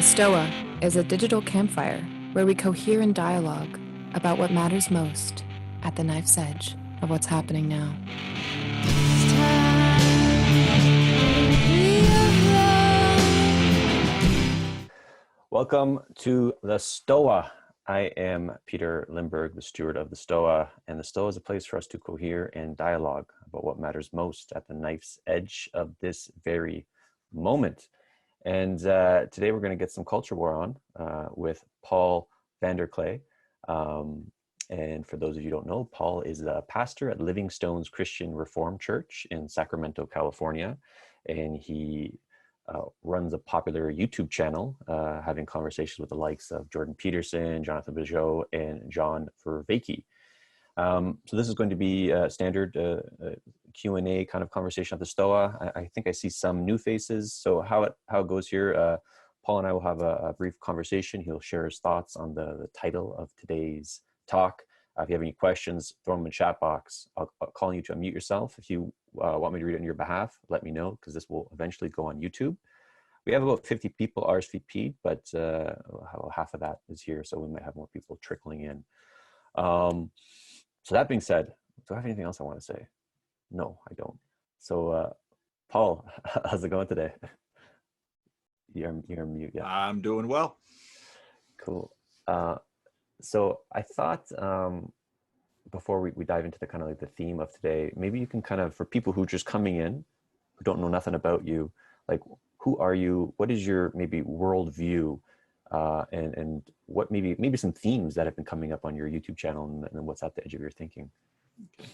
Stoa is a digital campfire where we cohere in dialogue about what matters most at the knife's edge of what's happening now. Welcome to the Stoa. I am Peter Lindbergh, the steward of the Stoa, and the Stoa is a place for us to cohere and dialogue about what matters most at the knife's edge of this very moment. And today we're going to get some culture war on with Paul Vander Klay. And for those of you who don't know, Paul is a pastor at Living Stones Christian Reformed Church in Sacramento, California. And he runs a popular YouTube channel, having conversations with the likes of Jordan Peterson, Jonathan Pageau, and John Vervaeke. So this is going to be a standard Q&A kind of conversation at the Stoa. I think I see some new faces. So how it goes here, Paul and I will have a brief conversation. He'll share his thoughts on the title of today's talk. If you have any questions, throw them in the chat box. I'll call you to unmute yourself. If you want me to read it on your behalf, let me know, because this will eventually go on YouTube. We have about 50 people RSVP'd, but half of that is here, so we might have more people trickling in. So that being said, do I have anything else I want to say? No, I don't. So, Paul, how's it going today? You're on mute. Yeah. I'm doing well. Cool. So I thought before we dive into the kind of like the theme of today, maybe you can kind of, for people who are just coming in, who don't know nothing about you, like who are you? What is your maybe worldview? And what maybe some themes that have been coming up on your YouTube channel and what's at the edge of your thinking. Okay.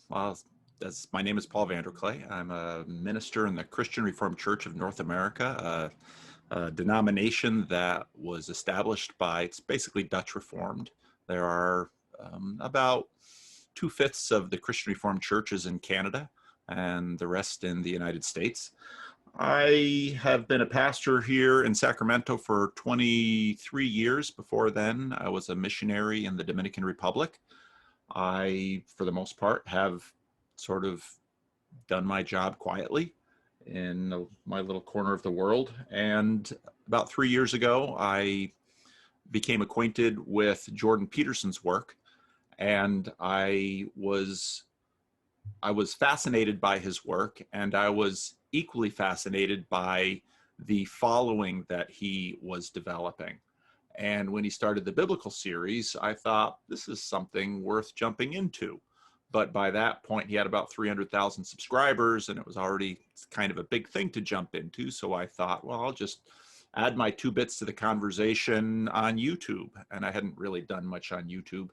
Well, my name is Paul Vander Klay. I'm a minister in the Christian Reformed Church of North America, a denomination that was established by, it's basically Dutch Reformed. There are about 2/5 of the Christian Reformed churches in Canada and the rest in the United States. I have been a pastor here in Sacramento for 23 years. Before then, I was a missionary in the Dominican Republic. I, for the most part, have sort of done my job quietly in my little corner of the world. And about 3 years ago, I became acquainted with Jordan Peterson's work, and I was fascinated by his work, and I was equally fascinated by the following that he was developing. And when he started the biblical series, I thought, this is something worth jumping into. But by that point, he had about 300,000 subscribers, and it was already kind of a big thing to jump into. So I thought, well, I'll just add my 2 bits to the conversation on YouTube. And I hadn't really done much on YouTube,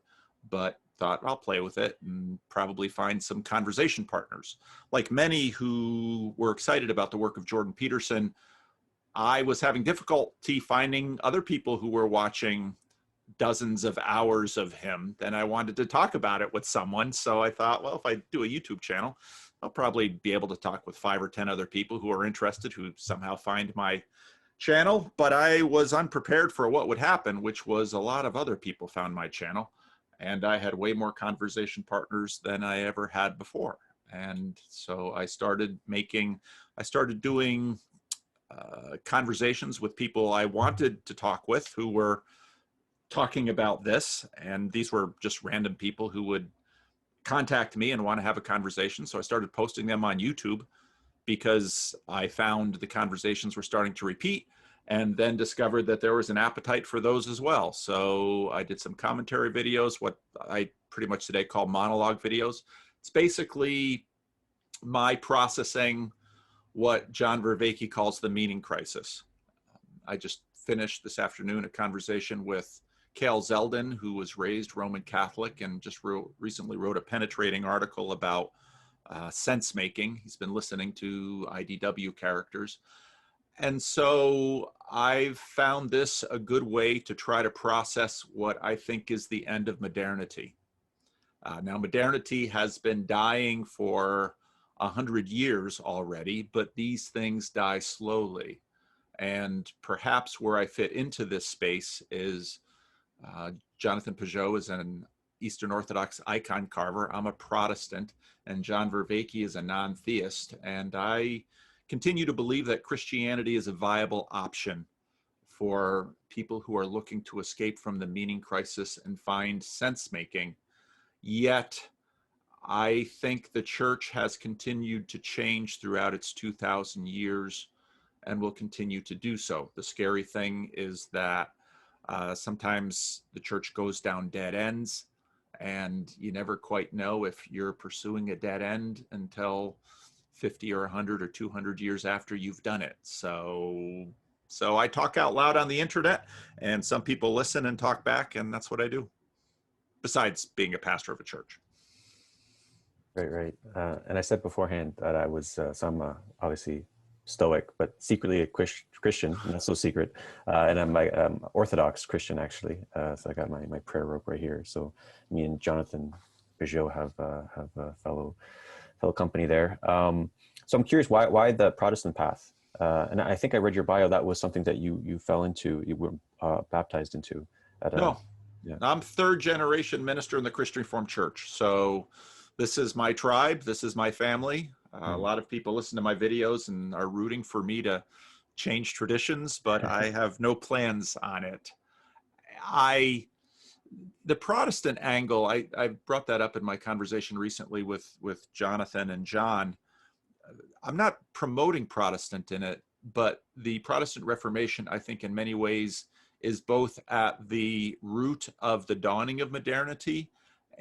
but thought I'll play with it and probably find some conversation partners. Like many who were excited about the work of Jordan Peterson, I was having difficulty finding other people who were watching dozens of hours of him. Then I wanted to talk about it with someone. So I thought, well, if I do a YouTube channel, I'll probably be able to talk with 5 or 10 other people who are interested, who somehow find my channel. But I was unprepared for what would happen, which was a lot of other people found my channel. And I had way more conversation partners than I ever had before. And so I started doing conversations with people I wanted to talk with who were talking about this. And these were just random people who would contact me and want to have a conversation. So I started posting them on YouTube because I found the conversations were starting to repeat, and then discovered that there was an appetite for those as well. So I did some commentary videos, what I pretty much today call monologue videos. It's basically my processing what John Vervaeke calls the meaning crisis. I just finished this afternoon a conversation with Cale Zeldin, who was raised Roman Catholic and just recently wrote a penetrating article about sense making. He's been listening to IDW characters. And so I've found this a good way to try to process what I think is the end of modernity. Now, modernity has been dying for 100 years already, but these things die slowly. And perhaps where I fit into this space is Jonathan Pageau is an Eastern Orthodox icon carver. I'm a Protestant, and John Vervaeke is a non-theist. And I continue to believe that Christianity is a viable option for people who are looking to escape from the meaning crisis and find sense making. Yet, I think the church has continued to change throughout its 2,000 years and will continue to do so. The scary thing is that sometimes the church goes down dead ends, and you never quite know if you're pursuing a dead end until 50 or 100 or 200 years after you've done it. So I talk out loud on the internet, and some people listen and talk back, and that's what I do, besides being a pastor of a church. Right. And I said beforehand that I was, so I'm obviously Stoic, but secretly a Christian, not so secret. And I'm Orthodox Christian, actually. So I got my prayer rope right here. So me and Jonathan Peugeot have a fellow company there. So I'm curious, why the Protestant path? And I think I read your bio, that was something that you fell into, you were baptized into. No, yeah. I'm third generation minister in the Christian Reformed Church. So this is my tribe. This is my family. A lot of people listen to my videos and are rooting for me to change traditions, but I have no plans on it. The Protestant angle, I brought that up in my conversation recently with Jonathan and John. I'm not promoting Protestant in it, but the Protestant Reformation, I think in many ways, is both at the root of the dawning of modernity,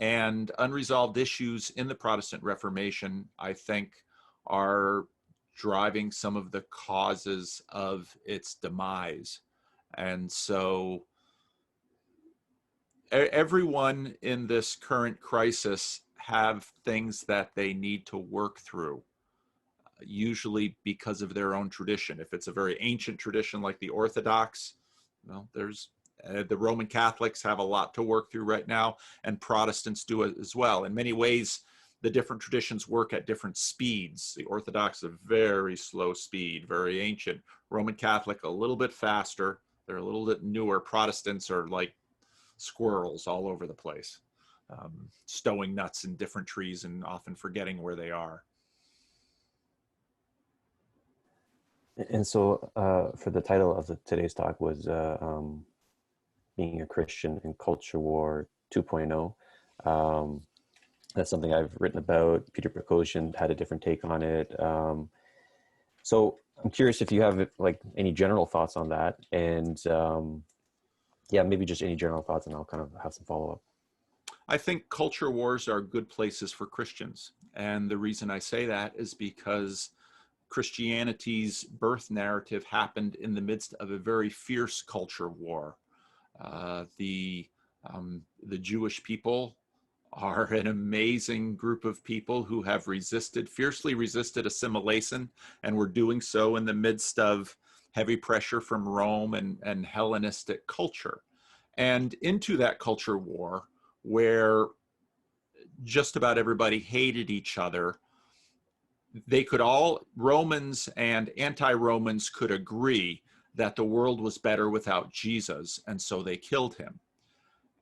and unresolved issues in the Protestant Reformation, I think, are driving some of the causes of its demise. And so everyone in this current crisis have things that they need to work through, usually because of their own tradition. If it's a very ancient tradition like the Orthodox, well, there's the Roman Catholics have a lot to work through right now, and Protestants do it as well. In many ways, the different traditions work at different speeds. The Orthodox, a very slow speed, very ancient. Roman Catholic, a little bit faster. They're a little bit newer. Protestants are like squirrels all over the place, stowing nuts in different trees and often forgetting where they are. And so for the title of today's talk was being a Christian in Culture War 2.0. That's something I've written about. Peter Boghossian had a different take on it. So I'm curious if you have like any general thoughts on that, and maybe just any general thoughts, and I'll kind of have some follow-up. I think culture wars are good places for Christians. And the reason I say that is because Christianity's birth narrative happened in the midst of a very fierce culture war. The Jewish people are an amazing group of people who have fiercely resisted assimilation, and were doing so in the midst of heavy pressure from Rome and Hellenistic culture. And into that culture war, where just about everybody hated each other, Romans and anti-Romans could agree that the world was better without Jesus, and so they killed him.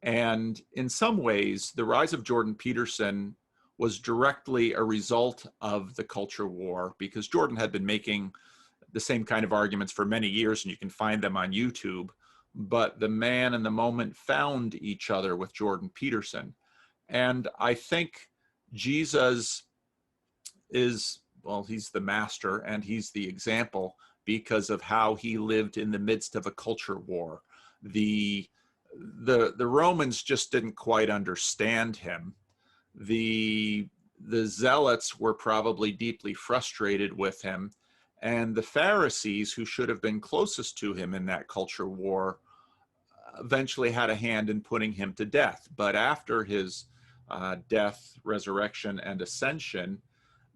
And in some ways, the rise of Jordan Peterson was directly a result of the culture war, because Jordan had been making the same kind of arguments for many years, and you can find them on YouTube. But the man and the moment found each other with Jordan Peterson. And I think Jesus is, well, he's the master and he's the example because of how he lived in the midst of a culture war. The Romans just didn't quite understand him. The Zealots were probably deeply frustrated with him, and the Pharisees, who should have been closest to him in that culture war, eventually had a hand in putting him to death. But after his death, resurrection, and ascension,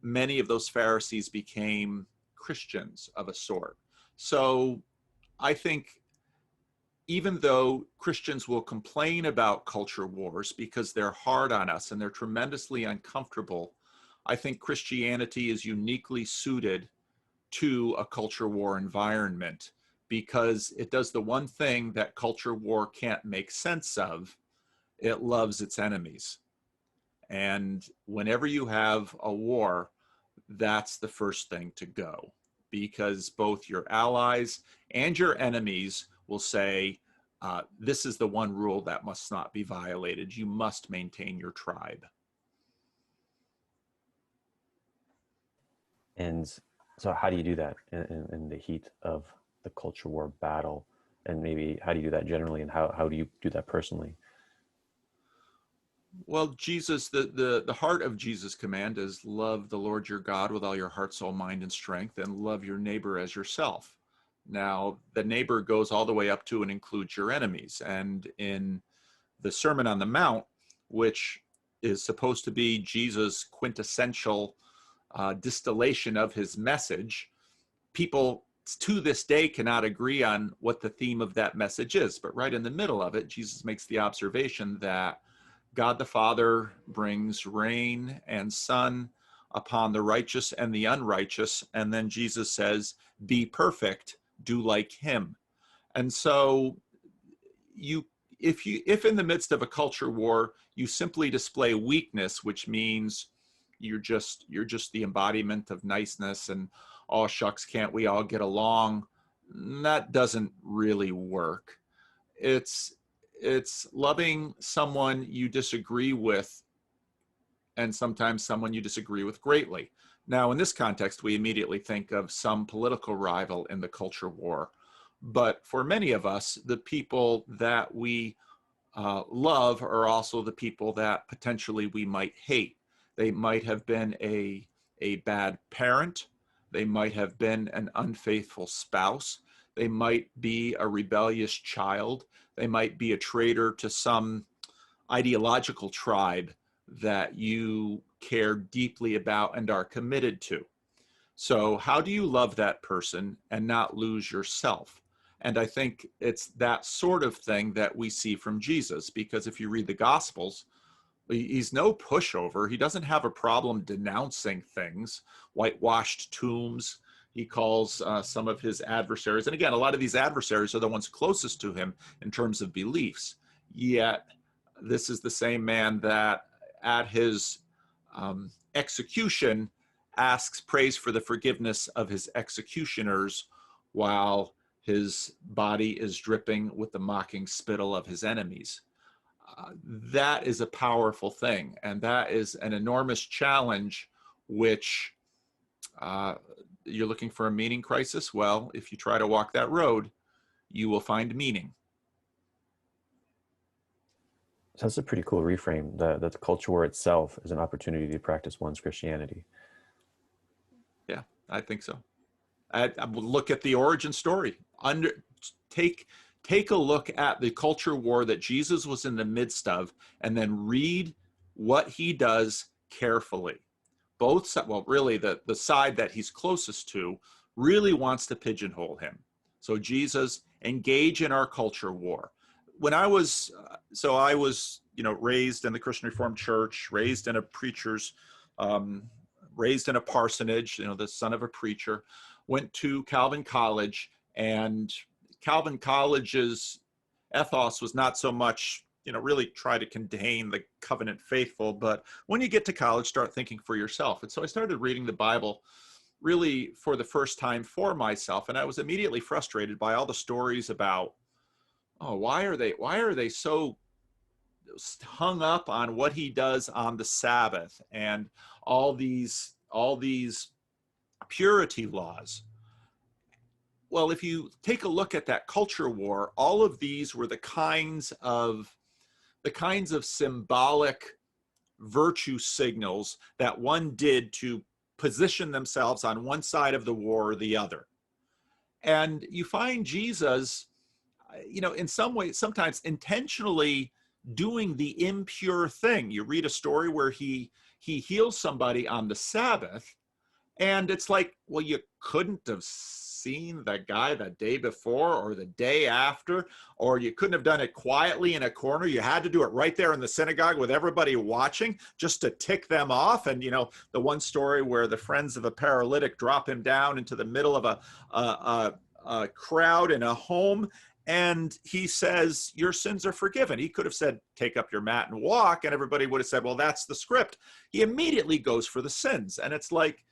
many of those Pharisees became Christians of a sort. So I think even though Christians will complain about culture wars because they're hard on us and they're tremendously uncomfortable, I think Christianity is uniquely suited to a culture war environment, because it does the one thing that culture war can't make sense of: it loves its enemies. And whenever you have a war, that's the first thing to go, because both your allies and your enemies will say, this is the one rule that must not be violated. You must maintain your tribe. And so how do you do that in the heat of the culture war battle? And maybe how do you do that generally, and how do you do that personally? Well, Jesus, the heart of Jesus' command is love the Lord your God with all your heart, soul, mind, and strength, and love your neighbor as yourself. Now, the neighbor goes all the way up to and includes your enemies. And in the Sermon on the Mount, which is supposed to be Jesus' quintessential distillation of his message, people to this day cannot agree on what the theme of that message is. But right in the middle of it, Jesus makes the observation that God the Father brings rain and sun upon the righteous and the unrighteous. And then Jesus says, be perfect, do like him. And so if in the midst of a culture war, you simply display weakness, which means you're just the embodiment of niceness and, oh shucks, can't we all get along? That doesn't really work. It's loving someone you disagree with, and sometimes someone you disagree with greatly. Now, in this context, we immediately think of some political rival in the culture war. But for many of us, the people that we love are also the people that potentially we might hate. They might have been a bad parent. They might have been an unfaithful spouse. They might be a rebellious child. They might be a traitor to some ideological tribe that you care deeply about and are committed to. So how do you love that person and not lose yourself? And I think it's that sort of thing that we see from Jesus, because if you read the Gospels, he's no pushover. He doesn't have a problem denouncing things, whitewashed tombs. He calls some of his adversaries, and again, a lot of these adversaries are the ones closest to him in terms of beliefs. Yet, this is the same man that at his execution prays for the forgiveness of his executioners while his body is dripping with the mocking spittle of his enemies. That is a powerful thing, and that is an enormous challenge, which you're looking for a meaning crisis. Well, if you try to walk that road, you will find meaning. So that's a pretty cool reframe, that the culture war itself is an opportunity to practice one's Christianity. Yeah, I think so. I will look at the origin story. Take a look at the culture war that Jesus was in the midst of, and then read what he does carefully. Really the side that he's closest to really wants to pigeonhole him. So Jesus, engage in our culture war. When I was raised in the Christian Reformed Church, raised in a preacher's, raised in a parsonage, the son of a preacher, went to Calvin College, and Calvin College's ethos was not so much, really try to contain the covenant faithful, but when you get to college, start thinking for yourself. And so I started reading the Bible really for the first time for myself, and I was immediately frustrated by all the stories about, why are they so hung up on what he does on the Sabbath and all these purity laws. Well, if you take a look at that culture war, all of these were the kinds of symbolic virtue signals that one did to position themselves on one side of the war or the other. And you find Jesus, in some ways, sometimes intentionally doing the impure thing. You read a story where he heals somebody on the Sabbath, and it's like, well, you couldn't have seen the guy the day before or the day after, or you couldn't have done it quietly in a corner. You had to do it right there in the synagogue with everybody watching just to tick them off. And, the one story where the friends of a paralytic drop him down into the middle of a crowd in a home, and he says, your sins are forgiven. He could have said, take up your mat and walk, and everybody would have said, well, that's the script. He immediately goes for the sins. And it's like,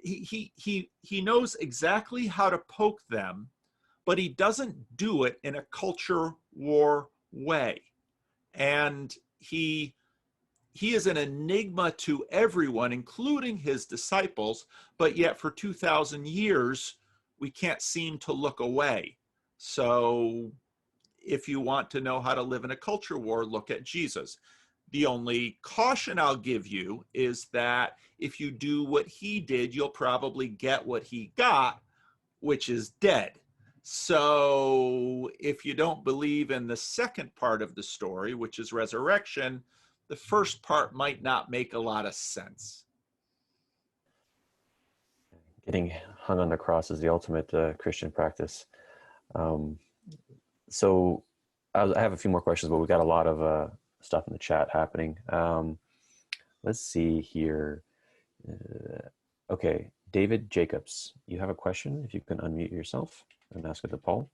he knows exactly how to poke them, but he doesn't do it in a culture war way. And he is an enigma to everyone, including his disciples, but yet for 2,000 years, we can't seem to look away. So if you want to know how to live in a culture war, look at Jesus. The only caution I'll give you is that if you do what he did, you'll probably get what he got, which is dead. So if you don't believe in the second part of the story, which is resurrection, the first part might not make a lot of sense. Getting hung on the cross is the ultimate Christian practice. So I have a few more questions, but we've got a lot of stuff in the chat happening. Let's see here. Okay, David Jacobs, you have a question. If you can unmute yourself and ask it to Paul.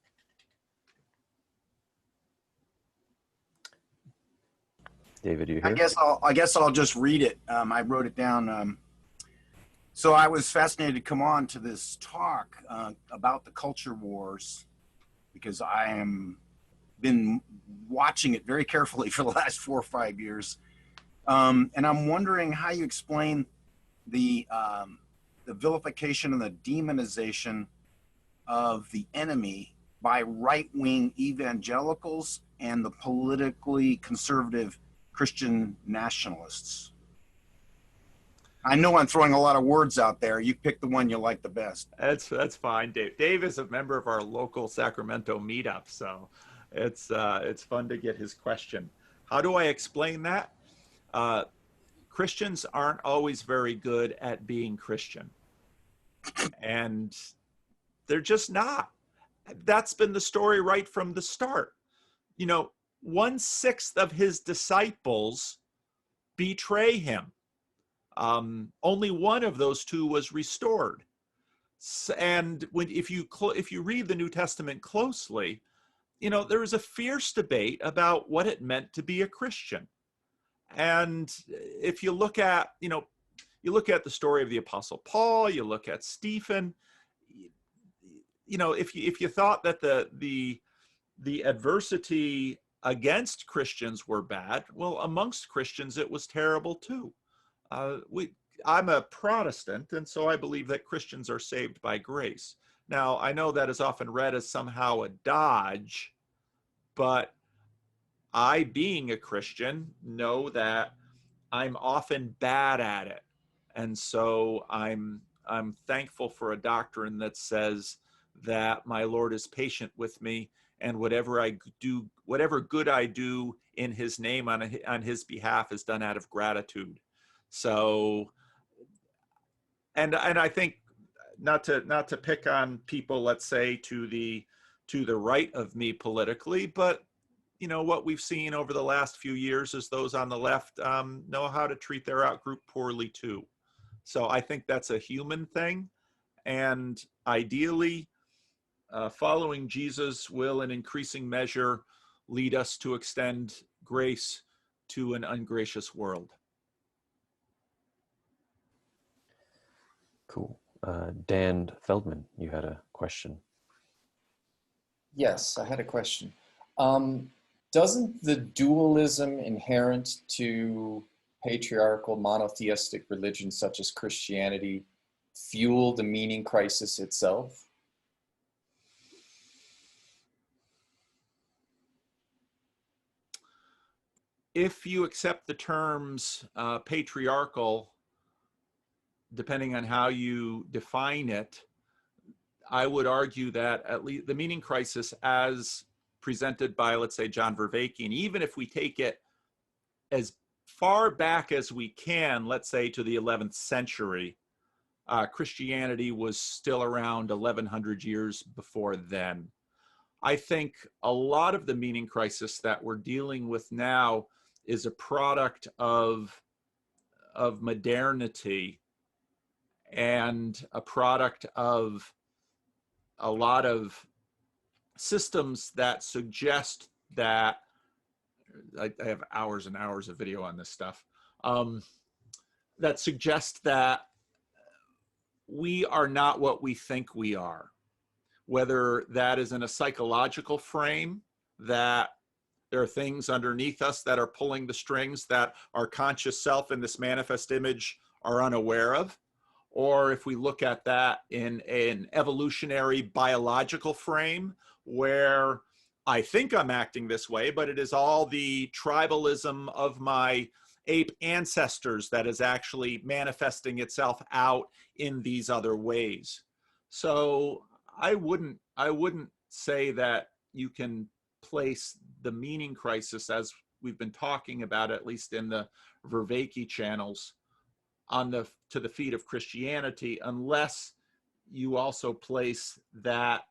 David, you here? I guess I'll just read it. I wrote it down. So I was fascinated to come on to this talk about the culture wars because I am been watching it very carefully for the last 4 or 5 years, and I'm wondering how you explain the vilification and the demonization of the enemy by right-wing evangelicals and the politically conservative Christian nationalists. I know I'm throwing a lot of words out there. You pick the one you like the best. That's fine, Dave. Dave is a member of our local Sacramento meetup, so it's fun to get his question. How do I explain that? Christians aren't always very good at being Christian, and they're just not. That's been the story right from the start. 1/6 of his disciples betray him. Only one of those 2 was restored. And if you read the New Testament closely, there was a fierce debate about what it meant to be a Christian. And if you look at the story of the Apostle Paul, you look at Stephen, if you thought that the adversity against Christians were bad, well, amongst Christians it was terrible too. I'm a Protestant, and so I believe that Christians are saved by grace. Now, I know that is often read as somehow a dodge, but I, being a Christian, know that I'm often bad at it. And so I'm thankful for a doctrine that says that my Lord is patient with me, and whatever I do, whatever good I do in his name on his behalf is done out of gratitude. So, and I think not to pick on people, let's say to the right of me politically, but what we've seen over the last few years is those on the left know how to treat their outgroup poorly too. So I think that's a human thing, and ideally, following Jesus will in increasing measure lead us to extend grace to an ungracious world. Cool. Dan Feldman, you had a question. Yes, I had a question. Doesn't the dualism inherent to patriarchal monotheistic religions such as Christianity fuel the meaning crisis itself? If you accept the terms patriarchal, depending on how you define it, I would argue that at least the meaning crisis as presented by, let's say, John Vervaeke, even if we take it as far back as we can, let's say to the 11th century, Christianity was still around 1100 years before then. I think a lot of the meaning crisis that we're dealing with now is a product of modernity and a product of a lot of systems that suggest that, I have hours and hours of video on this stuff, that suggest that we are not what we think we are. whether that is in a psychological frame, that there are things underneath us that are pulling the strings that our conscious self and this manifest image are unaware of, or if we look at that in an evolutionary biological frame where I think I'm acting this way, but it is all the tribalism of my ape ancestors that is actually manifesting itself out in these other ways. So I wouldn't say that you can place the meaning crisis, as we've been talking about, at least in the Vervaeke channels, to the feet of Christianity, unless you also place that,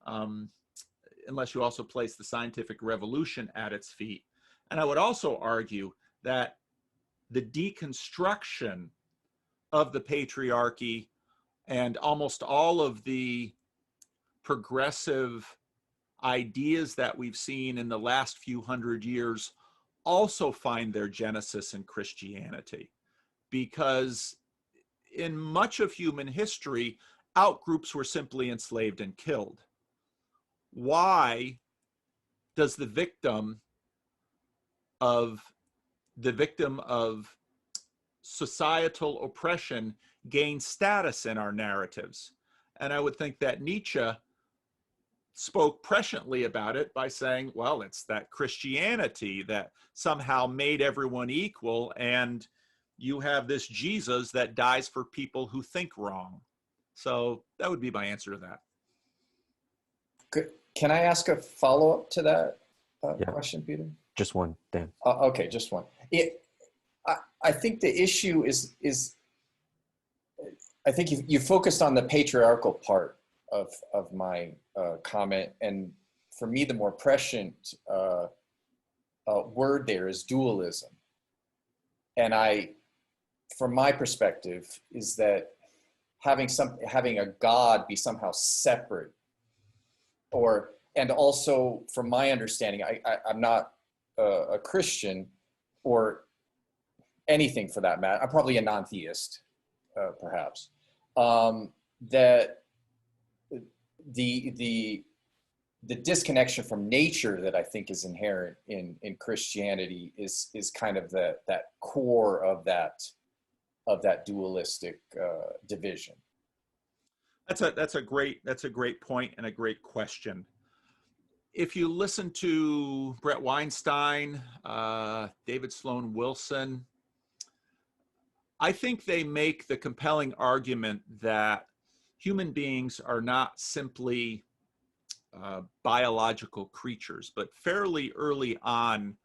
unless you also place the scientific revolution at its feet. And I would also argue that the deconstruction of the patriarchy and almost all of the progressive ideas that we've seen in the last few hundred years also find their genesis in Christianity, because in much of human history, outgroups were simply enslaved and killed. Why does the victim of societal oppression gain status in our narratives? And I would think that Nietzsche spoke presciently about it by saying, well, it's that Christianity that somehow made everyone equal, and you have this Jesus that dies for people who think wrong. So that would be my answer to that. Good. Can I ask a follow-up to that Yeah. question, Peter? Just one, Dan. Okay, just one. I think the issue is I think you focused on the patriarchal part of my comment, and for me, the more prescient word there is dualism. And from my perspective, is that having a God be somehow separate, and also from my understanding, I'm not a Christian or anything for that matter. I'm probably a non-theist, perhaps. That the disconnection from nature that I think is inherent in Christianity is kind of that core of that dualistic division. That's a great point and a great question. If you listen to Brett Weinstein, David Sloan Wilson, I think they make the compelling argument that human beings are not simply biological creatures, but fairly early on,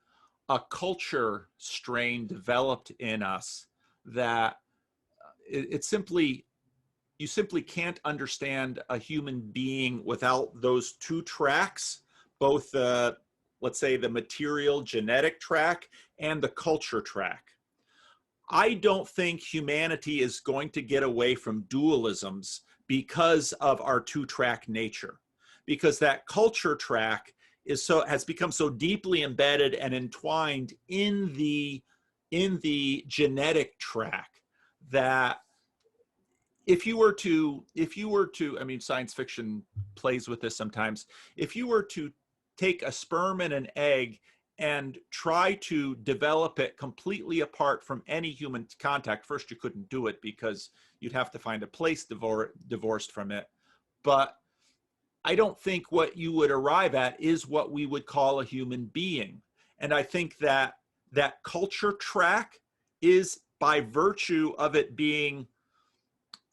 a culture strain developed in us that you simply can't understand a human being without those two tracks, both let's say the material genetic track and the culture track. I don't think humanity is going to get away from dualisms because of our two-track nature, because that culture track has become so deeply embedded and entwined in the genetic track that if you were to, I mean, science fiction plays with this sometimes. If you were to take a sperm and an egg and try to develop it completely apart from any human contact, first, you couldn't do it because you'd have to find a place divorced from it. But I don't think what you would arrive at is what we would call a human being. And I think that that culture track is, by virtue of it being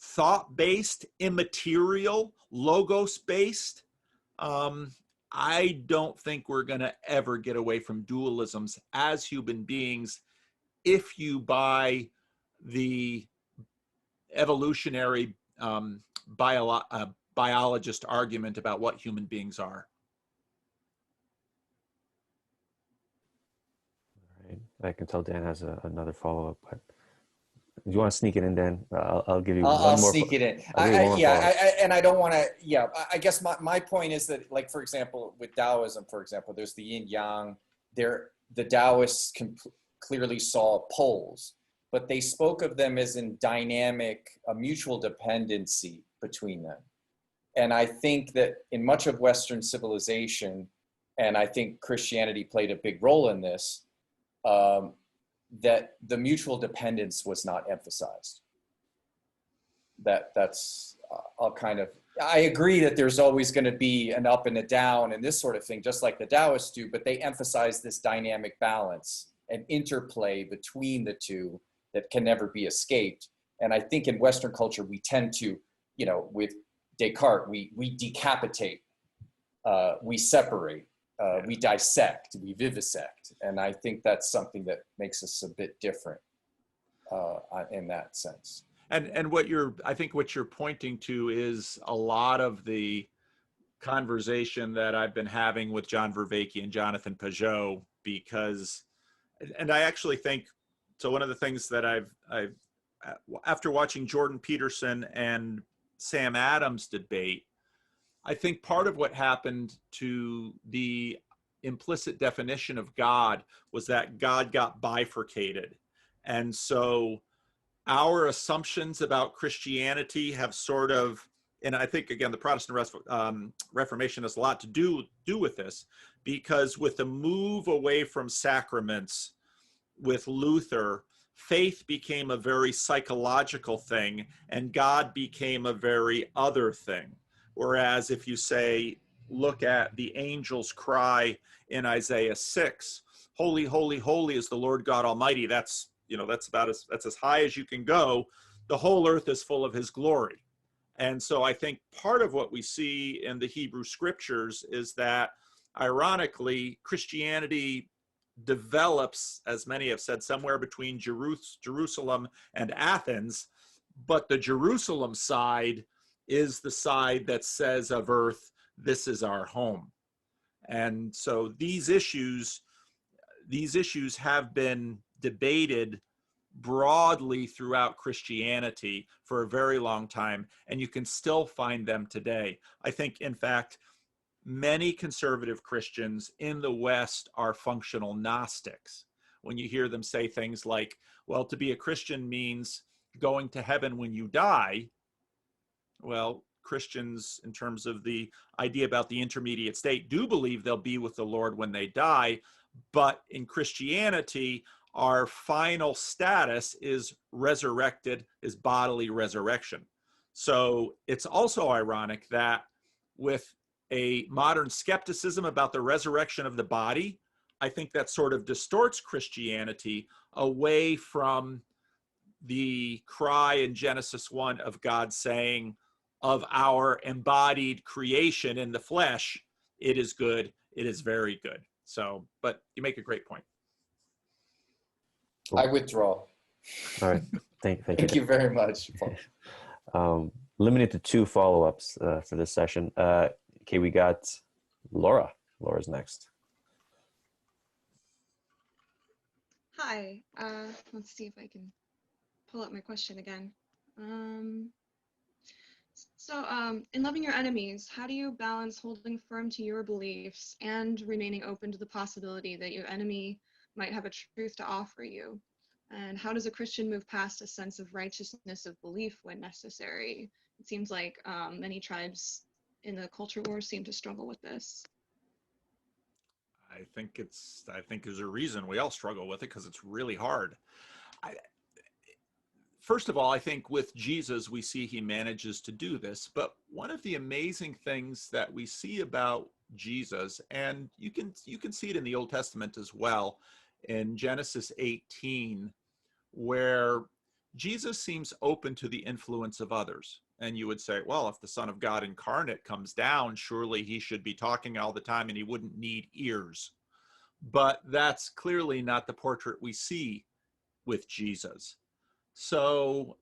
thought-based, immaterial, logos-based, I don't think we're going to ever get away from dualisms as human beings if you buy the evolutionary biologist argument about what human beings are. Right. I can tell Dan has another follow-up, but do you want to sneak it in, Dan? I'll give you one more. I'll sneak it in. And I don't want to, I guess my point is that, like, for example, with Taoism, for example, there's the yin yang. The Taoists clearly saw poles, but they spoke of them as in dynamic, a mutual dependency between them. And I think that in much of Western civilization, and I think Christianity played a big role in this, that the mutual dependence was not emphasized. I agree that there's always going to be an up and a down and this sort of thing, just like the Taoists do, but they emphasize this dynamic balance and interplay between the two that can never be escaped. And I think in Western culture, we tend to, with Descartes, we decapitate, we separate, we dissect, we vivisect. And I think that's something that makes us a bit different in that sense. And I think what you're pointing to is a lot of the conversation that I've been having with John Vervaeke and Jonathan Pageau, because, and I actually think, so one of the things that I've after watching Jordan Peterson and Sam Adams debate, I think part of what happened to the implicit definition of God was that God got bifurcated. And so our assumptions about Christianity have sort of, and I think, again, the Protestant Reformation has a lot to do with this, because with the move away from sacraments with Luther, faith became a very psychological thing and God became a very other thing. Whereas if you say, look at the angel's cry in Isaiah 6, holy, holy, holy is the Lord God Almighty. That's as high as you can go. The whole earth is full of his glory. And so I think part of what we see in the Hebrew scriptures is that, ironically, Christianity develops, as many have said, somewhere between Jerusalem and Athens, but the Jerusalem side is the side that says of earth, this is our home. And so these issues have been debated broadly throughout Christianity for a very long time, and you can still find them today. I think, in fact, many conservative Christians in the West are functional Gnostics. When you hear them say things like, well, to be a Christian means going to heaven when you die. Well, Christians, in terms of the idea about the intermediate state, do believe they'll be with the Lord when they die. But in Christianity, our final status is resurrected, is bodily resurrection. So it's also ironic that with a modern skepticism about the resurrection of the body, I think that sort of distorts Christianity away from the cry in Genesis 1 of God saying, of our embodied creation in the flesh, it is good, it is very good. So, but you make a great point. I withdraw. All right. Thank Thank you very much, Paul. Limited to 2 follow-ups for this session. Okay, we got Laura. Laura's next. Hi. Let's see if I can pull up my question again. In loving your enemies, how do you balance holding firm to your beliefs and remaining open to the possibility that your enemy might have a truth to offer you? And how does a Christian move past a sense of righteousness of belief when necessary? It seems like many tribes in the culture wars seem to struggle with this. I think there's a reason we all struggle with it, because it's really hard. First of all, I think with Jesus, we see he manages to do this. But one of the amazing things that we see about Jesus, and you can see it in the Old Testament as well, in Genesis 18, where Jesus seems open to the influence of others. And you would say, well, if the Son of God incarnate comes down, surely he should be talking all the time and he wouldn't need ears. But that's clearly not the portrait we see with Jesus. So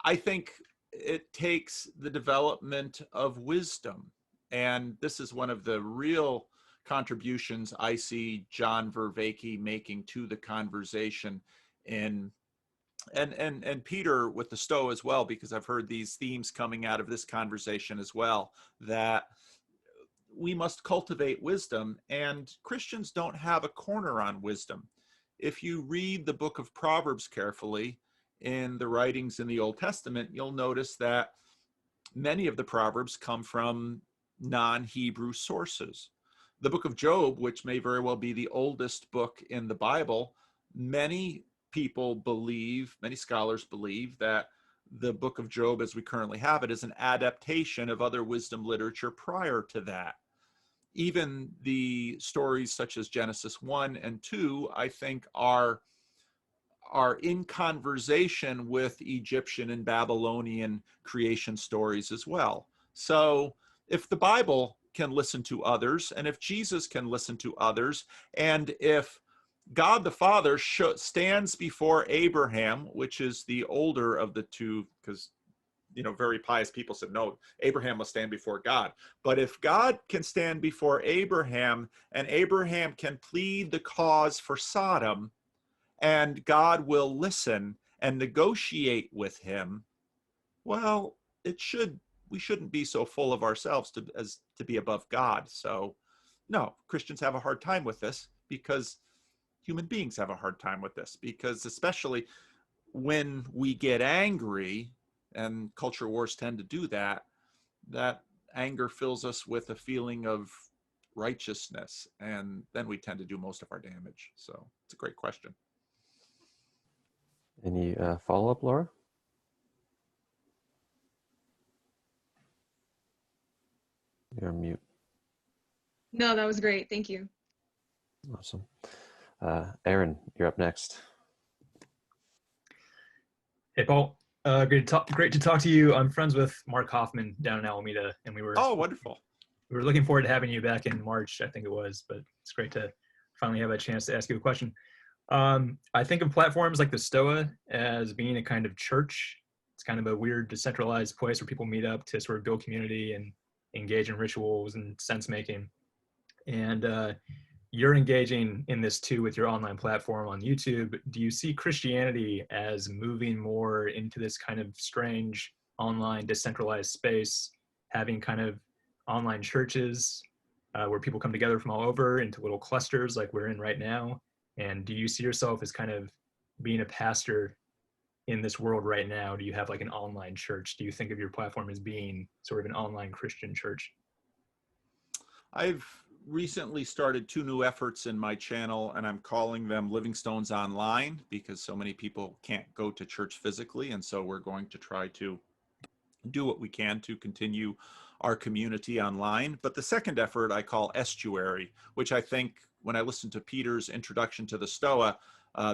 I think it takes the development of wisdom. And this is one of the real contributions I see John Vervaeke making to the conversation, and Peter with the Stoa as well, because I've heard these themes coming out of this conversation as well, that we must cultivate wisdom, and Christians don't have a corner on wisdom. If you read the book of Proverbs carefully in the writings in the Old Testament, you'll notice that many of the Proverbs come from non-Hebrew sources. The book of Job, which may very well be the oldest book in the Bible, many people believe, many scholars believe that the book of Job as we currently have it is an adaptation of other wisdom literature prior to that. Even the stories such as Genesis 1 and 2, I think, are in conversation with Egyptian and Babylonian creation stories as well. So if the Bible can listen to others, and if Jesus can listen to others, and if God the Father stands before Abraham, which is the older of the two, because very pious people said, no, Abraham must stand before God. But if God can stand before Abraham, and Abraham can plead the cause for Sodom, and God will listen and negotiate with him, well, we shouldn't be so full of ourselves as to be above God. So no, Christians have a hard time with this, because human beings have a hard time with this, because especially when we get angry, and culture wars tend to do that, that anger fills us with a feeling of righteousness, and then we tend to do most of our damage. So it's a great question. Any follow-up, Laura? You're on mute. No, that was great. Thank you. Awesome. Aaron, you're up next. Hey, Paul. Great to talk to you. I'm friends with Mark Hoffman down in Alameda, and we were Wonderful. We were looking forward to having you back in March, I think it was, but it's great to finally have a chance to ask you a question. I think of platforms like the Stoa as being a kind of church. It's kind of a weird decentralized place where people meet up to sort of build community and engage in rituals and sense making. And you're engaging in this too with your online platform on YouTube. Do you see Christianity as moving more into this kind of strange online decentralized space, having kind of online churches where people come together from all over into little clusters like we're in right now? And do you see yourself as kind of being a pastor in this world right now? Do you have like an online church? Do you think of your platform as being sort of an online Christian church? I've recently started 2 new efforts in my channel, and I'm calling them Living Stones Online, because so many people can't go to church physically. And so we're going to try to do what we can to continue our community online. But the second effort I call Estuary, which I think when I listen to Peter's introduction to the Stoa,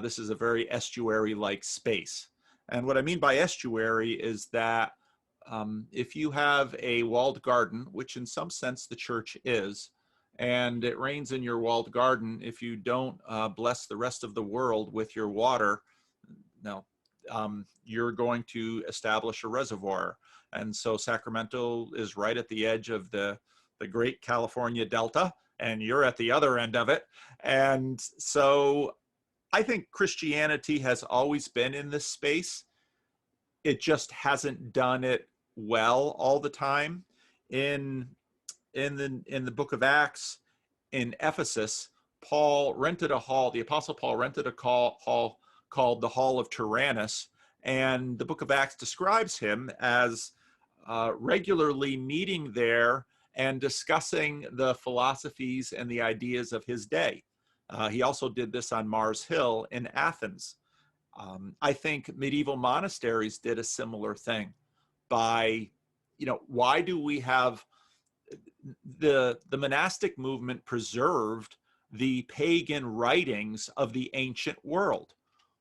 this is a very estuary-like space. And what I mean by estuary is that if you have a walled garden, which in some sense the church is, and it rains in your walled garden, if you don't bless the rest of the world with your water, no, you're going to establish a reservoir. And so Sacramento is right at the edge of the great California Delta, and you're at the other end of it. And so I think Christianity has always been in this space. It just hasn't done it well all the time. In the book of Acts in Ephesus, Paul rented a hall. The Apostle Paul rented a hall called the Hall of Tyrannus, and the book of Acts describes him as regularly meeting there and discussing the philosophies and the ideas of his day. He also did this on Mars Hill in Athens. I think medieval monasteries did a similar thing by, why do we have the monastic movement preserved the pagan writings of the ancient world?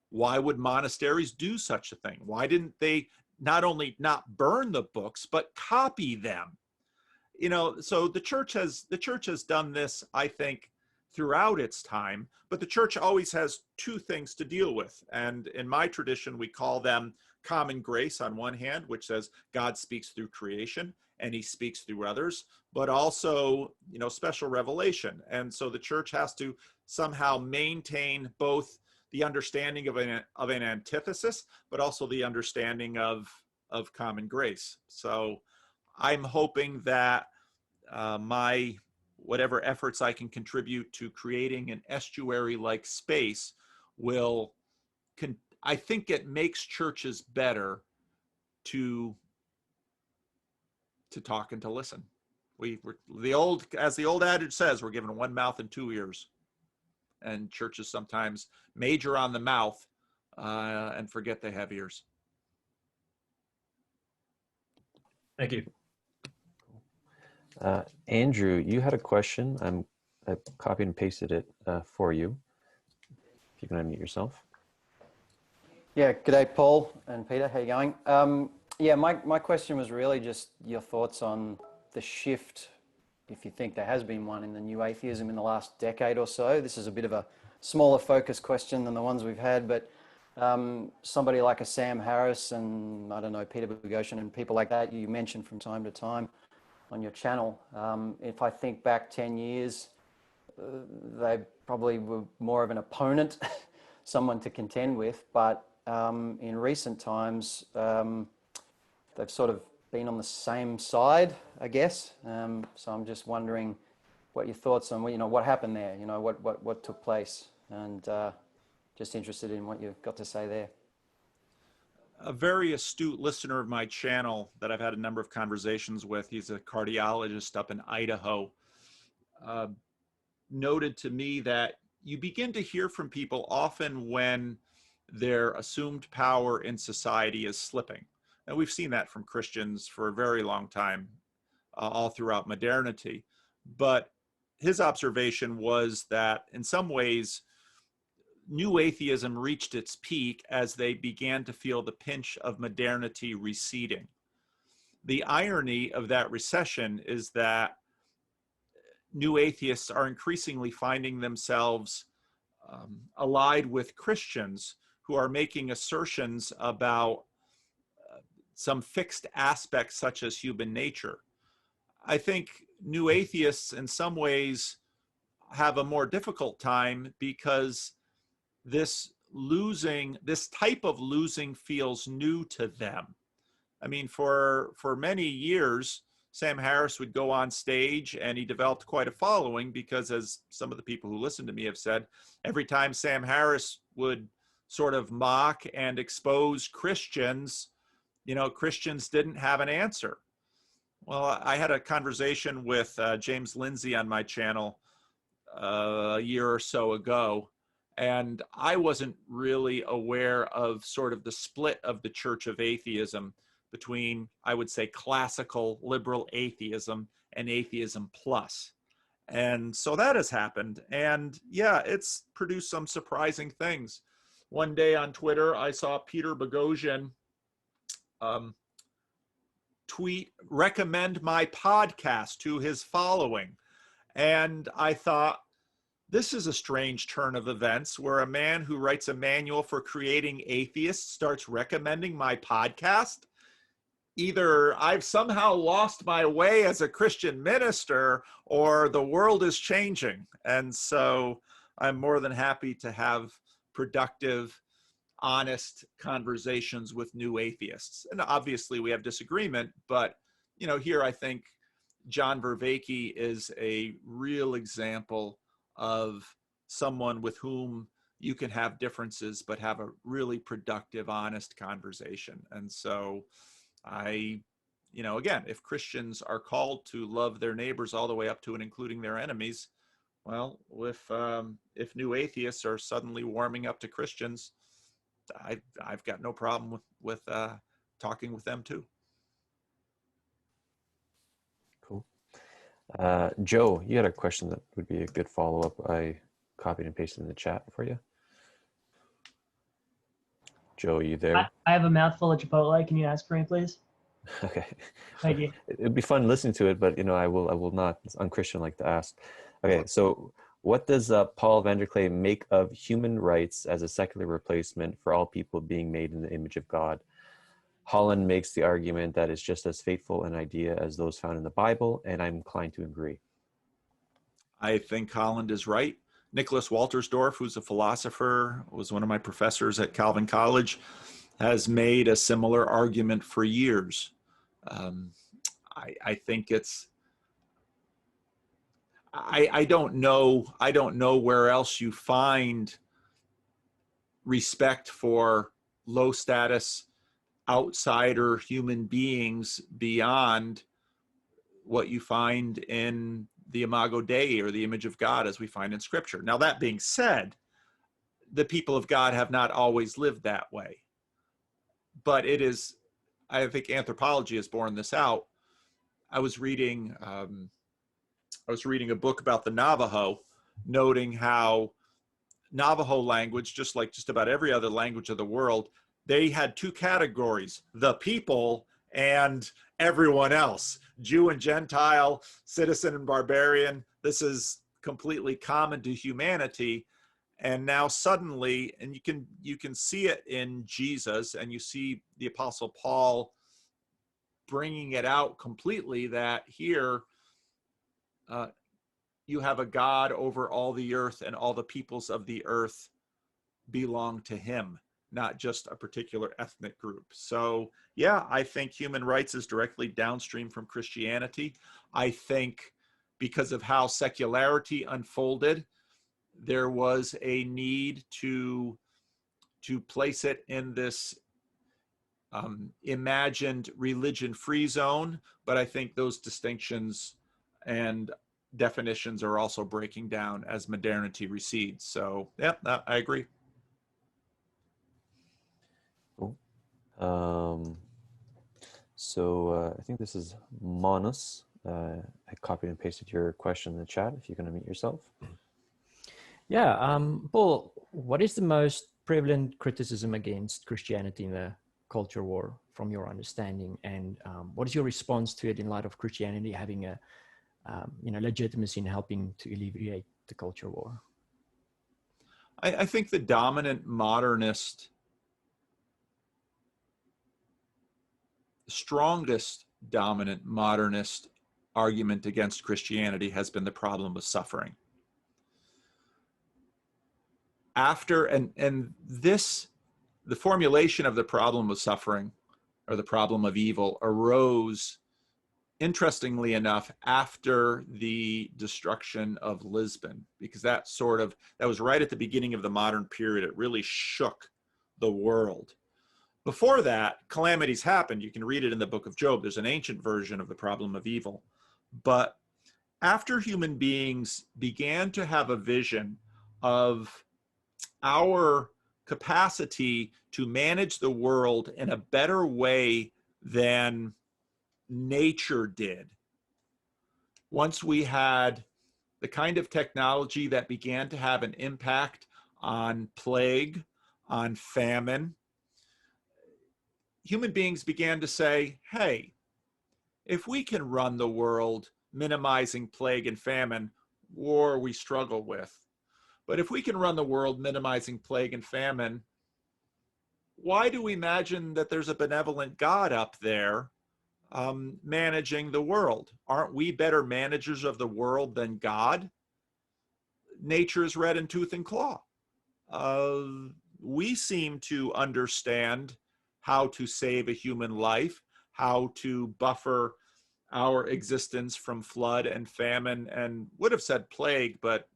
Why would monasteries do such a thing? Why didn't they not only not burn the books, but copy them? So the church has done this, I think, throughout its time, but the church always has 2 things to deal with. And in my tradition, we call them common grace on one hand, which says God speaks through creation and he speaks through others, but also, special revelation. And so the church has to somehow maintain both the understanding of an antithesis, but also the understanding of common grace. So I'm hoping that my whatever efforts I can contribute to creating an estuary-like space I think it makes churches better to to talk and to listen. As the old adage says, we're given one mouth and two ears. And churches sometimes major on the mouth and forget they have ears. Thank you. Andrew, you had a question. I copied and pasted it for you. If you can unmute yourself. Yeah, g'day Paul and Peter, how you going? Yeah, my question was really just your thoughts on the shift, if you think there has been one in the new atheism in the last decade or so. This is a bit of a smaller focus question than the ones we've had, but somebody like a Sam Harris and, I don't know, Peter Boghossian and people like that you mentioned from time to time on your channel. If I think back 10 years, they probably were more of an opponent, someone to contend with, but in recent times, they've sort of been on the same side, I guess. So I'm just wondering what your thoughts on, what happened there, what took place, and just interested in what you've got to say there. A very astute listener of my channel that I've had a number of conversations with, he's a cardiologist up in Idaho, noted to me that you begin to hear from people often when their assumed power in society is slipping. And we've seen that from Christians for a very long time, all throughout modernity. But his observation was that in some ways, new atheism reached its peak as they began to feel the pinch of modernity receding. The irony of that recession is that new atheists are increasingly finding themselves allied with Christians who are making assertions about some fixed aspects such as human nature. I think new atheists in some ways have a more difficult time because this type of losing feels new to them. I mean, for many years, Sam Harris would go on stage and he developed quite a following because, as some of the people who listen to me have said, every time Sam Harris would sort of mock and expose Christians, Christians didn't have an answer. Well, I had a conversation with James Lindsay on my channel a year or so ago, and I wasn't really aware of sort of the split of the Church of Atheism between, I would say, classical liberal atheism and atheism plus. And so that has happened. And yeah, it's produced some surprising things. One day on Twitter, I saw Peter Boghossian tweet, recommend my podcast to his following. And I thought, this is a strange turn of events where a man who writes a manual for creating atheists starts recommending my podcast. Either I've somehow lost my way as a Christian minister or the world is changing. And so I'm more than happy to have productive, honest conversations with new atheists. And obviously we have disagreement, but here I think John Vervaeke is a real example of someone with whom you can have differences, but have a really productive, honest conversation. And so again, if Christians are called to love their neighbors all the way up to and including their enemies, well, if new atheists are suddenly warming up to Christians, I've got no problem with talking with them too. Cool. Joe, you had a question that would be a good follow-up. I copied and pasted in the chat for you. Joe, are you there? I have a mouthful of Chipotle. Can you ask for me, please? Okay. Thank you. It'd be fun listening to it, but I will not. It's unchristian like to ask. Okay, so what does Paul Vander Klay make of human rights as a secular replacement for all people being made in the image of God? Holland makes the argument that it's just as faithful an idea as those found in the Bible, and I'm inclined to agree. I think Holland is right. Nicholas Waltersdorf, who's a philosopher, was one of my professors at Calvin College, has made a similar argument for years. I think it's, I don't know where else you find respect for low status outsider human beings beyond what you find in the Imago Dei, or the image of God, as we find in Scripture. Now, that being said, the people of God have not always lived that way. But it is, I think anthropology has borne this out. I was reading a book about the Navajo, noting how Navajo language, just like just about every other language of the world, they had two categories: the people and everyone else, Jew and Gentile, citizen and barbarian. This is completely common to humanity. And now suddenly, and you can see it in Jesus, and you see the Apostle Paul bringing it out completely, that here you have a God over all the earth, and all the peoples of the earth belong to him, not just a particular ethnic group. So yeah, I think human rights is directly downstream from Christianity. I think because of how secularity unfolded, there was a need to place it in this imagined religion-free zone, but I think those distinctions and definitions are also breaking down as modernity recedes. So yeah, I agree. Cool. I think this is Manus. I copied and pasted your question in the chat, if you can unmute yourself. Yeah, Paul, what is the most prevalent criticism against Christianity in the culture war, from your understanding, and what is your response to it in light of Christianity having a legitimacy in helping to alleviate the culture war? I think the dominant modernist, strongest dominant modernist argument against Christianity has been the problem of suffering. The formulation of the problem of suffering, or the problem of evil, arose, interestingly enough, after the destruction of Lisbon, because that was right at the beginning of the modern period. It really shook the world. Before that, calamities happened. You can read it in the book of Job. There's an ancient version of the problem of evil. But after human beings began to have a vision of our capacity to manage the world in a better way than nature did, once we had the kind of technology that began to have an impact on plague, on famine, human beings began to say, hey, if we can run the world minimizing plague and famine, war we struggle with, but if we can run the world minimizing plague and famine, why do we imagine that there's a benevolent God up there managing the world? Aren't we better managers of the world than God? Nature is red in tooth and claw. We seem to understand how to save a human life, how to buffer our existence from flood and famine, and would have said plague, but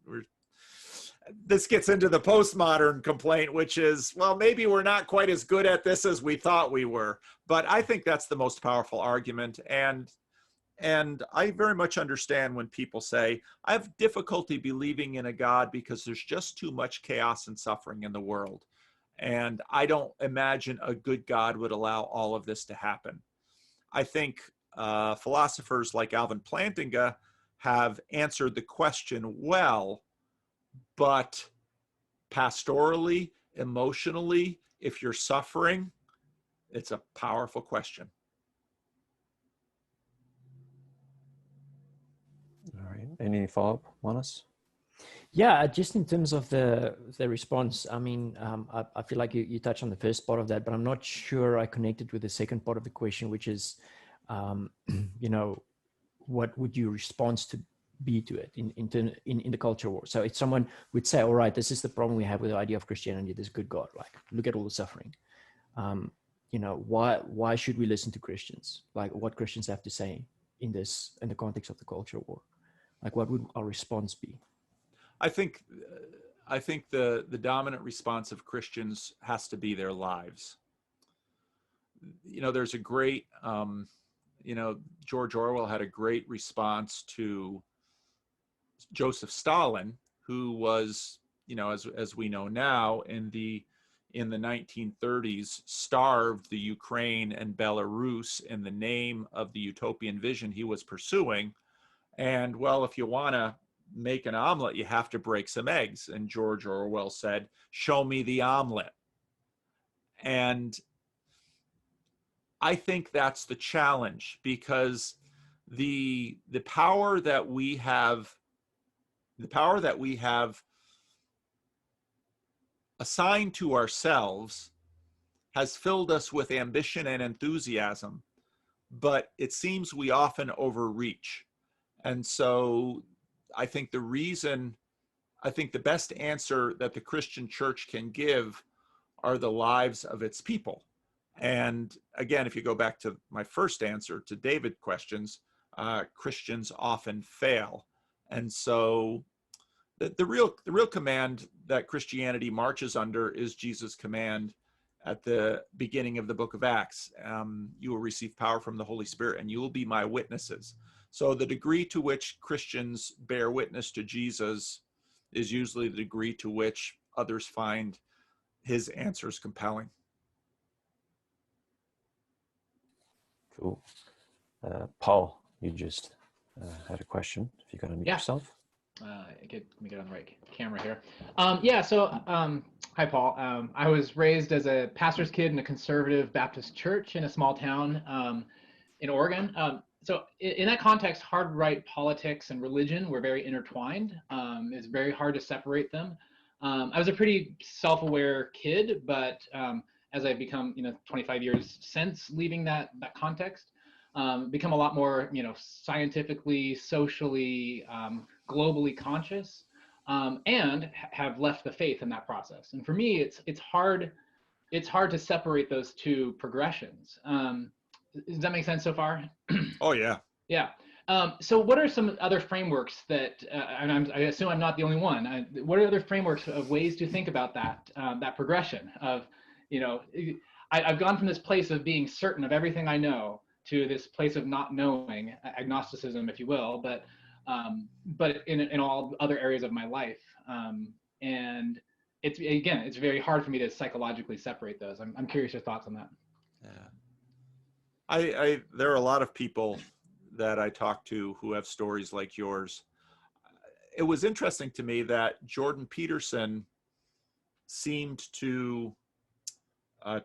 this gets into the postmodern complaint, which is, well, maybe we're not quite as good at this as we thought we were. But I think that's the most powerful argument. And I very much understand when people say, I have difficulty believing in a God because there's just too much chaos and suffering in the world. And I don't imagine a good God would allow all of this to happen. I think philosophers like Alvin Plantinga have answered the question well, but pastorally, emotionally, if you're suffering, it's a powerful question. All right. Any follow-up, Manus? Yeah, just in terms of the response, I mean, I feel like you touched on the first part of that, but I'm not sure I connected with the second part of the question, which is, what would your response to be to it in the culture war? So if someone would say, all right, this is the problem we have with the idea of Christianity, this good God, like, look at all the suffering. Why should we listen to Christians? Like, what Christians have to say in the context of the culture war? Like, what would our response be? I think the dominant response of Christians has to be their lives. There's a great George Orwell had a great response to Joseph Stalin, who was, as we know now, in the 1930s, starved the Ukraine and Belarus in the name of the utopian vision he was pursuing. And well, if you want to make an omelet, you have to break some eggs. And George Orwell said, "Show me the omelet." And I think that's the challenge, because the power that we have, assigned to ourselves has filled us with ambition and enthusiasm, but it seems we often overreach. And so I think the best answer that the Christian church can give are the lives of its people. And again, if you go back to my first answer to David's questions, Christians often fail. And so the real command that Christianity marches under is Jesus' command at the beginning of the book of Acts. You will receive power from the Holy Spirit, and you will be my witnesses. So the degree to which Christians bear witness to Jesus is usually the degree to which others find his answers compelling. Cool. Paul, you just had a question. If you got to unmute yourself. Let me get on the right camera here. Hi, Paul. I was raised as a pastor's kid in a conservative Baptist church in a small town in Oregon. So in that context, hard right politics and religion were very intertwined. It's very hard to separate them. I was a pretty self-aware kid, but as I've become, 25 years since leaving that context, become a lot more, scientifically, socially, globally conscious, and have left the faith in that process. And for me, it's hard to separate those two progressions. Does that make sense so far? Oh yeah. Yeah. So what are some other frameworks that, and I assume I'm not the only one, what are other frameworks of ways to think about that progression of, I've gone from this place of being certain of everything I know to this place of not knowing, agnosticism, if you will, but in all other areas of my life. And it's very hard for me to psychologically separate those. I'm curious your thoughts on that. Yeah. There are a lot of people that I talk to who have stories like yours. It was interesting to me that Jordan Peterson seemed to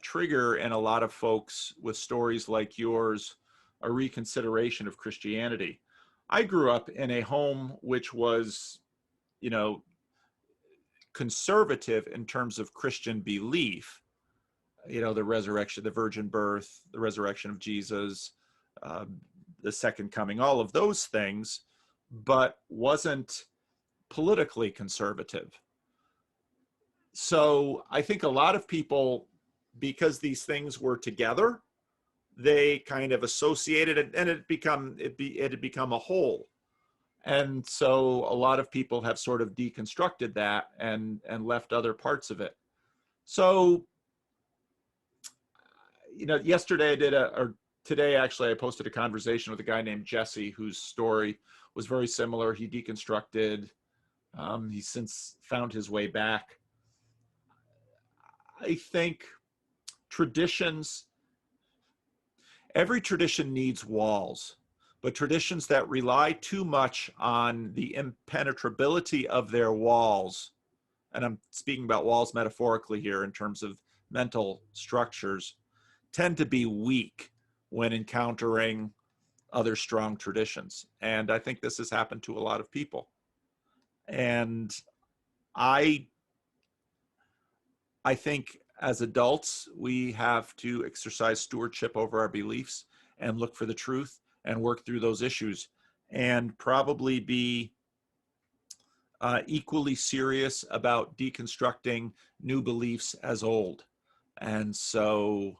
trigger in a lot of folks with stories like yours a reconsideration of Christianity. I grew up in a home which was, conservative in terms of Christian belief. The resurrection, the virgin birth, the resurrection of Jesus, the second coming, all of those things, but wasn't politically conservative. So I think a lot of people, because these things were together, they kind of associated it, and it had become a whole. And so a lot of people have sort of deconstructed that and left other parts of it. So, yesterday today actually, I posted a conversation with a guy named Jesse whose story was very similar. He deconstructed. He's since found his way back. I think every tradition needs walls, but traditions that rely too much on the impenetrability of their walls, and I'm speaking about walls metaphorically here in terms of mental structures, tend to be weak when encountering other strong traditions. And I think this has happened to a lot of people. And I think as adults, we have to exercise stewardship over our beliefs and look for the truth and work through those issues, and probably be equally serious about deconstructing new beliefs as old. And so,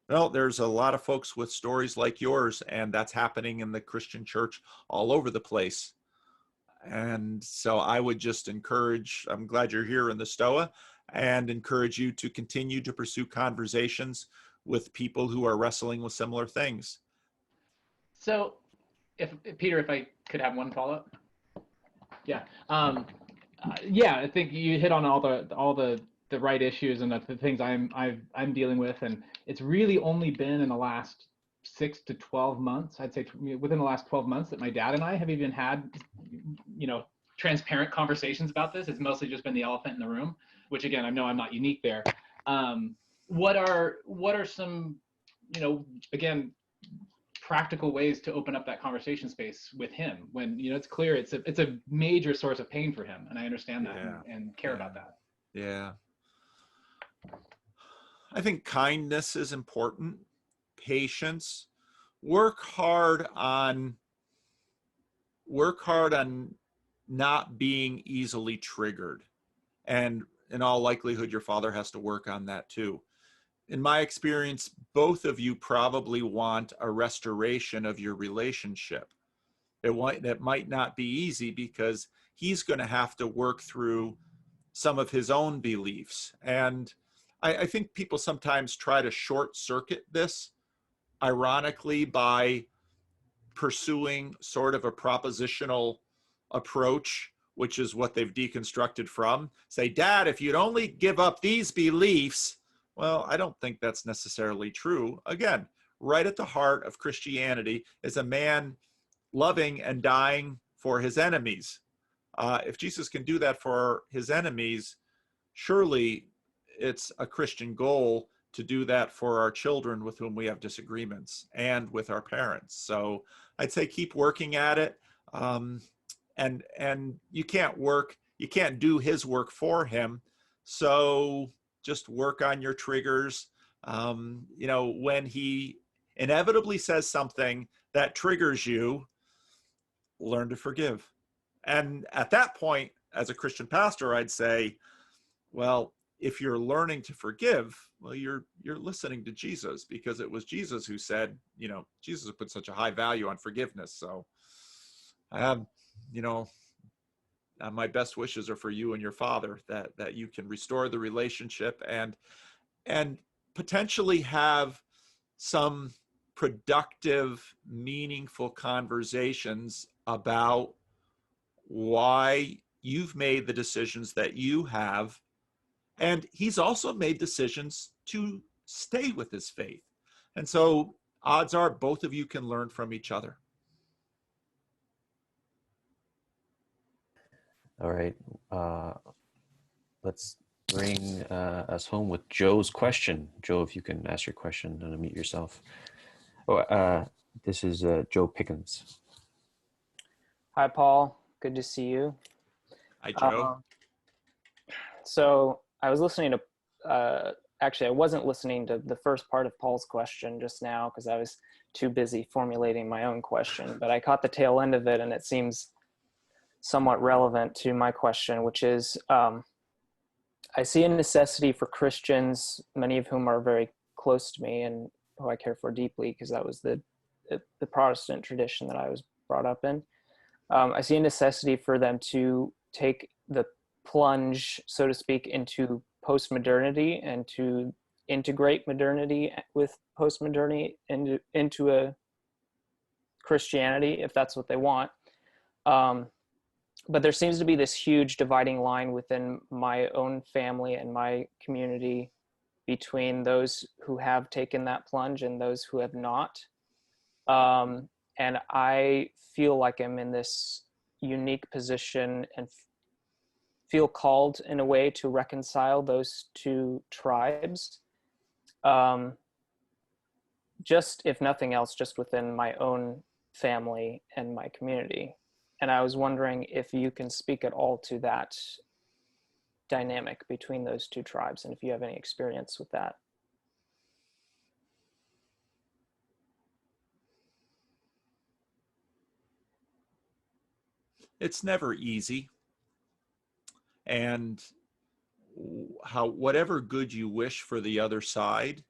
there's a lot of folks with stories like yours, and that's happening in the Christian church all over the place. And so I would just encourage, I'm glad you're here in the Stoa, and encourage you to continue to pursue conversations with people who are wrestling with similar things. So, if Peter, if I could have one follow-up. Yeah. Yeah, I think you hit on all the right issues and the things I'm dealing with, and it's really only been in the last 6 to 12 months, I'd say within the last 12 months, that my dad and I have even had, transparent conversations about this. It's mostly just been the elephant in the room, which again, I know I'm not unique there. What are some, again, practical ways to open up that conversation space with him when it's clear it's a major source of pain for him, and I understand that and care about that. Yeah. I think kindness is important, patience, work hard on not being easily triggered. And in all likelihood, your father has to work on that too. In my experience, both of you probably want a restoration of your relationship. That might not be easy because he's going to have to work through some of his own beliefs. And I think people sometimes try to short circuit this, ironically, by pursuing sort of a propositional approach, which is what they've deconstructed from. Say, Dad, if you'd only give up these beliefs. Well, I don't think that's necessarily true. Again, right at the heart of Christianity is a man loving and dying for his enemies. If Jesus can do that for his enemies, surely it's a Christian goal to do that for our children with whom we have disagreements and with our parents. So I'd say keep working at it. And you can't do his work for him. So just work on your triggers. When he inevitably says something that triggers you, learn to forgive. And at that point, as a Christian pastor, I'd say, well, if you're learning to forgive, well, you're listening to Jesus, because it was Jesus who said, Jesus put such a high value on forgiveness. So I have, my best wishes are for you and your father, that you can restore the relationship and potentially have some productive, meaningful conversations about why you've made the decisions that you have. And he's also made decisions to stay with his faith. And so odds are both of you can learn from each other. All right. Let's bring us home with Joe's question. Joe, if you can ask your question and unmute yourself. This is Joe Pickens. Hi, Paul. Good to see you. Hi, Joe. So I was listening to, actually, I wasn't listening to the first part of Paul's question just now because I was too busy formulating my own question, but I caught the tail end of it, and it seems somewhat relevant to my question, which is, I see a necessity for Christians, many of whom are very close to me and who I care for deeply, because that was the Protestant tradition that I was brought up in. I see a necessity for them to take the plunge, so to speak, into postmodernity and to integrate modernity with postmodernity into a Christianity, if that's what they want. But there seems to be this huge dividing line within my own family and my community between those who have taken that plunge and those who have not. And I feel like I'm in this unique position and feel called in a way to reconcile those two tribes. Just, if nothing else, just within my own family and my community. And I was wondering if you can speak at all to that dynamic between those two tribes, and if you have any experience with that. It's never easy. And whatever good you wish for the other side,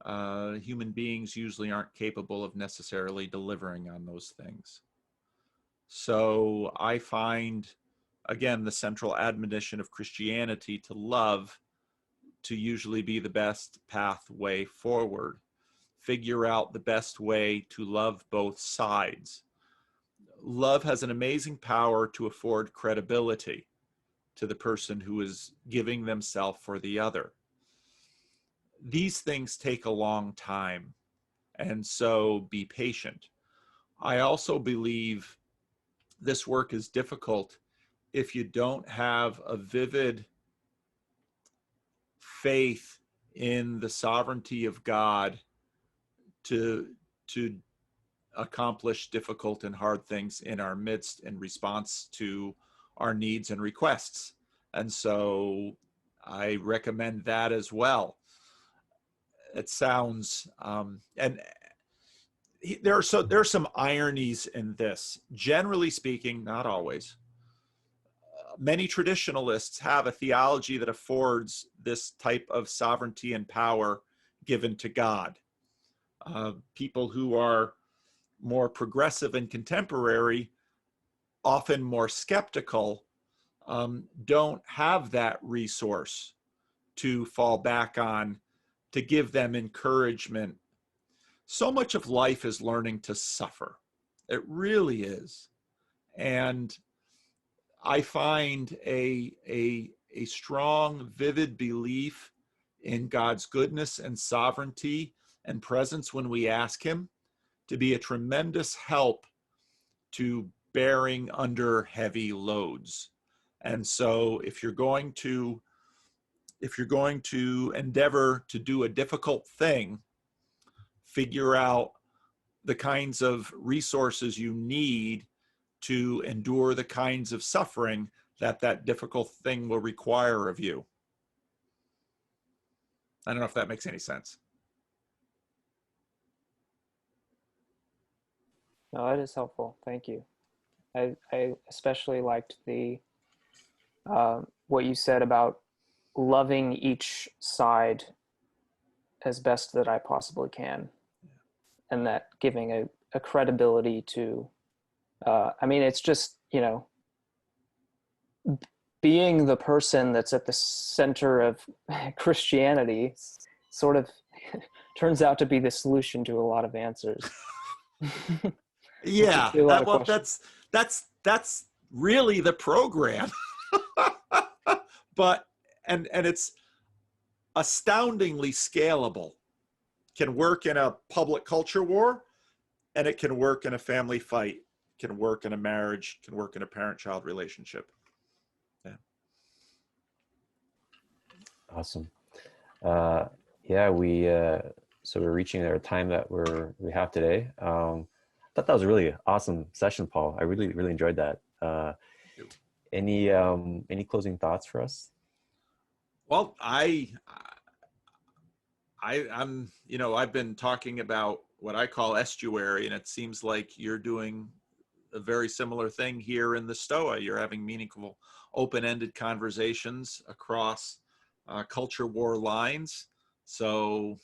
human beings usually aren't capable of necessarily delivering on those things. So I find, again, the central admonition of Christianity to love to usually be the best pathway forward. figure out the best way to love both sides. Love has an amazing power to afford credibility to the person who is giving themselves for the other. These things take a long time, and so be patient. I also believe this work is difficult if you don't have a vivid faith in the sovereignty of God to accomplish difficult and hard things in our midst in response to our needs and requests. And so I recommend that as well. It sounds, and there are some ironies in this. Generally speaking, not always. Many traditionalists have a theology that affords this type of sovereignty and power given to God. People who are more progressive and contemporary, often more skeptical, don't have that resource to fall back on to give them encouragement. So much of life is learning to suffer. It really is. And I find a strong, vivid belief in God's goodness and sovereignty and presence when we ask him to be a tremendous help to bearing under heavy loads. And so if you're going to endeavor to do a difficult thing, figure out the kinds of resources you need to endure the kinds of suffering that difficult thing will require of you. I don't know if that makes any sense. No, that is helpful. Thank you. I especially liked the what you said about loving each side as best that I possibly can, and that giving a credibility to. I mean, it's just, you know, being the person that's at the center of Christianity sort of turns out to be the solution to a lot of answers. Yeah, well, that's really the program. But and it's astoundingly scalable. Can work in a public culture war, and it can work in a family fight, can work in a marriage, can work in a parent-child relationship. Yeah. Awesome. Yeah, so we're reaching our time that we have today. I thought that was a really awesome session, Paul. I really enjoyed that. Any closing thoughts for us? Well, I'm, you know, I've been talking about what I call estuary, and it seems like you're doing a very similar thing here in the Stoa. You're having meaningful, open-ended conversations across culture war lines. So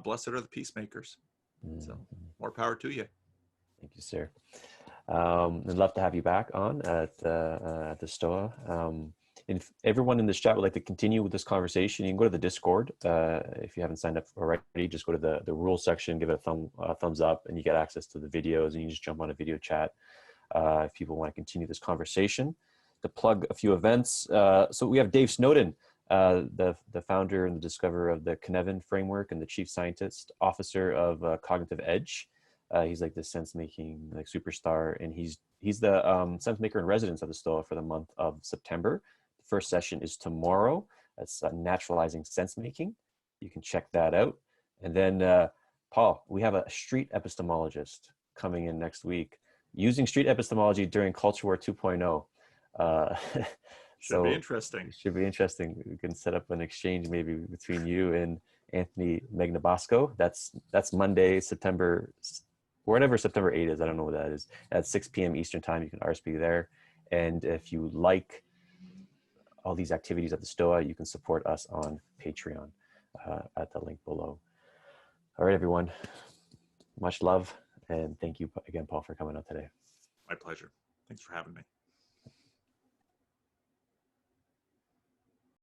blessed are the peacemakers. So more power to you. Thank you, sir. I'd love to have you back on at the Stoa. If everyone in this chat would like to continue with this conversation, you can go to the Discord. If you haven't signed up already, just go to the rules section, give it a thumbs up, and you get access to the videos, and you just jump on a video chat if people want to continue this conversation. To plug a few events, so we have Dave Snowden, the founder and the discoverer of the Cynefin framework and the chief scientist officer of Cognitive Edge. He's like the sense-making like superstar, and he's the sense maker in residence at the Stoa for the month of September. The first session is tomorrow. That's naturalizing sense-making. You can check that out. And then, Paul, we have a street epistemologist coming in next week using street epistemology during Culture War 2.0. Should be interesting. Should be interesting. We can set up an exchange maybe between you and Anthony Magnabosco. That's Monday, whatever September 8 is, I don't know what that is, at 6 p.m. Eastern time. You can RSVP there. And if you like all these activities at the Stoa, you can support us on Patreon at the link below. All right, everyone. Much love. And thank you again, Paul, for coming out today. My pleasure. Thanks for having me.